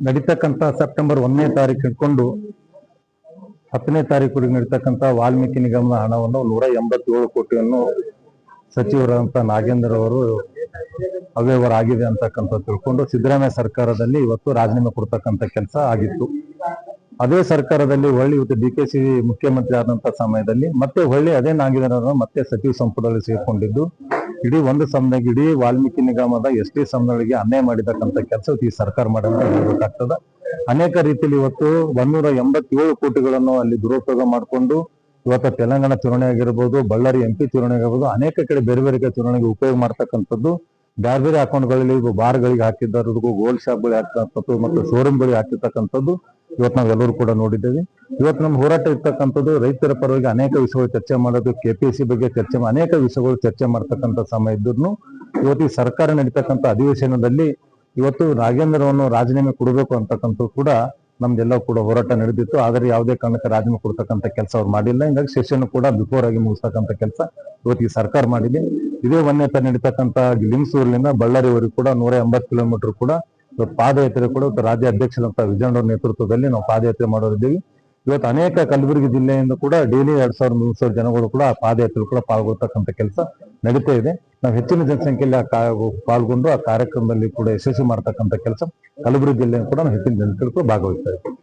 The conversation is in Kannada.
ನಡೀತಕ್ಕಂಥ ಸೆಪ್ಟೆಂಬರ್ 1ನೇ ತಾರೀಕು ಹಿಡ್ಕೊಂಡು 10ನೇ ತಾರೀಕು ನಡೀತಕ್ಕಂಥ ವಾಲ್ಮೀಕಿ ನಿಗಮದ ಹಣವನ್ನು 187 ಕೋಟಿಯನ್ನು ಸಚಿವರಾದಂಥ ನಾಗೇಂದ್ರ ಅವರು ಅವ್ಯವಹಾರ ಆಗಿದೆ ಅಂತಕ್ಕಂಥ ತಿಳ್ಕೊಂಡು ಸಿದ್ದರಾಮಯ್ಯ ಸರ್ಕಾರದಲ್ಲಿ ಇವತ್ತು ರಾಜೀನಾಮೆ ಕೊಡ್ತಕ್ಕಂಥ ಕೆಲಸ ಆಗಿತ್ತು. ಅದೇ ಸರ್ಕಾರದಲ್ಲಿ ಹೊಳ್ಳಿ ಇವತ್ತು DKಶಿ ಮುಖ್ಯಮಂತ್ರಿ ಆದಂತ ಸಮಯದಲ್ಲಿ ಮತ್ತೆ ಹೊಳ್ಳಿ ಅದೇ ನಾಗೇಂದ್ರ ಮತ್ತೆ ಸಚಿವ ಸಂಪುಟದಲ್ಲಿ ಸೇರ್ಕೊಂಡಿದ್ದು ಇಡೀ ಒಂದು ಸಮಯಕ್ಕೆ ಇಡೀ ವಾಲ್ಮೀಕಿ ನಿಗಮದ ಎಷ್ಟೇ ಸಮಯಗಳಿಗೆ ಅನ್ಯಾಯ ಮಾಡಿರ್ತಕ್ಕಂಥ ಕೆಲಸ ಈ ಸರ್ಕಾರ ಮಾಡೋದು ಹೇಳ್ಬೇಕಾಗ್ತದ. ಅನೇಕ ರೀತಿಯಲ್ಲಿ ಇವತ್ತು 187 ಕೋಟಿಗಳನ್ನು ಅಲ್ಲಿ ದುರುಪಯೋಗ ಮಾಡಿಕೊಂಡು ಇವತ್ತು ತೆಲಂಗಾಣ ಚುನಾವಣೆ ಆಗಿರ್ಬೋದು, ಬಳ್ಳಾರಿ MP ಚುನಾವಣೆ ಆಗಿರ್ಬೋದು, ಅನೇಕ ಕಡೆ ಬೇರೆ ಬೇರೆ ಚುನಾವಣೆಗೆ ಉಪಯೋಗ ಮಾಡ್ತಕ್ಕಂಥದ್ದು, ಬೇರೆ ಬೇರೆ ಅಕೌಂಟ್ಗಳಲ್ಲಿ ಬಾರ್ಗಳಿಗೆ ಹಾಕಿದ್ದವ್ರಿಗೂ, ಗೋಲ್ಡ್ ಶಾಪ್ಗಳಿಗೆ ಹಾಕಿರ್ತಕ್ಕಂಥದ್ದು ಮತ್ತು ಶೋರೂಮ್ಗಳಿಗೆ ಹಾಕಿರ್ತಕ್ಕಂಥದ್ದು ಇವತ್ತು ನಾವೆಲ್ಲರೂ ಕೂಡ ನೋಡಿದ್ದೇವೆ. ಇವತ್ತು ನಮ್ಮ ಹೋರಾಟ ಇರ್ತಕ್ಕಂಥದ್ದು ರೈತರ ಪರವಾಗಿ ಅನೇಕ ವಿಷಯಗಳು ಚರ್ಚೆ ಮಾಡೋದು, KPC ಬಗ್ಗೆ ಚರ್ಚೆ ಅನೇಕ ವಿಷಯಗಳು ಚರ್ಚೆ ಮಾಡ್ತಕ್ಕಂಥ ಸಮಯ ಇದ್ರೂ ಇವತ್ತು ಈ ಸರ್ಕಾರ ನಡೀತಕ್ಕಂಥ ಅಧಿವೇಶನದಲ್ಲಿ ಇವತ್ತು ನಾಗೇಂದ್ರವನ್ನು ರಾಜೀನಾಮೆ ಕೊಡಬೇಕು ಅಂತಕ್ಕಂಥದ್ದು ಕೂಡ ನಮ್ದೆಲ್ಲ ಕೂಡ ಹೋರಾಟ ನಡೆದಿತ್ತು. ಆದರೆ ಯಾವುದೇ ಕಾರಣಕ್ಕೆ ರಾಜೀನಾಮೆ ಕೊಡ್ತಕ್ಕಂಥ ಕೆಲಸ ಅವ್ರು ಮಾಡಿಲ್ಲ. ಹಿಂಗಾಗಿ ಸೆಷನ್ ಕೂಡ ಬಿಫೋರ್ ಆಗಿ ಮುಗಿಸ್ತಕ್ಕಂಥ ಕೆಲಸ ಇವತ್ತು ಈ ಸರ್ಕಾರ ಮಾಡಿದೆ. ಇದೇ 1ನೇ ತಾರೀಕು ನಡೀತಕ್ಕಂಥ ಲಿಂಗಸೂರಿನಿಂದ ಬಳ್ಳಾರಿವರೆಗೂ ಕೂಡ 180 ಕಿಲೋಮೀಟರ್ ಕೂಡ ಇವತ್ತು ಪಾದಯಾತ್ರೆ ಕೂಡ ರಾಜ್ಯ ಅಧ್ಯಕ್ಷರಂತ ವಿಜಯಣ್ಣವ್ರ ನೇತೃತ್ವದಲ್ಲಿ ನಾವು ಪಾದಯಾತ್ರೆ ಮಾಡೋರಿದ್ದೀವಿ. ಇವತ್ತು ಅನೇಕ ಕಲಬುರಗಿ ಜಿಲ್ಲೆಯಿಂದ ಕೂಡ ಡೈಲಿ 2000-3000 ಜನಗಳು ಕೂಡ ಆ ಪಾದಯಾತ್ರೆ ಕೂಡ ಪಾಲ್ಗೊಳ್ತಕ್ಕಂಥ ಕೆಲಸ ನಡೀತಾ ಇದೆ. ನಾವು ಹೆಚ್ಚಿನ ಜನಸಂಖ್ಯೆಯಲ್ಲಿ ಪಾಲ್ಗೊಂಡು ಆ ಕಾರ್ಯಕ್ರಮದಲ್ಲಿ ಕೂಡ ಯಶಸ್ವಿ ಮಾಡ್ತಕ್ಕಂಥ ಕೆಲಸ ಕಲಬುರಗಿ ಜಿಲ್ಲೆಯನ್ನು ಕೂಡ ನಾವು ಹೆಚ್ಚಿನ ಜನಸಂಖ್ಯೆ ಭಾಗವಹಿಸ್ತಾ ಇದ್ದೀವಿ.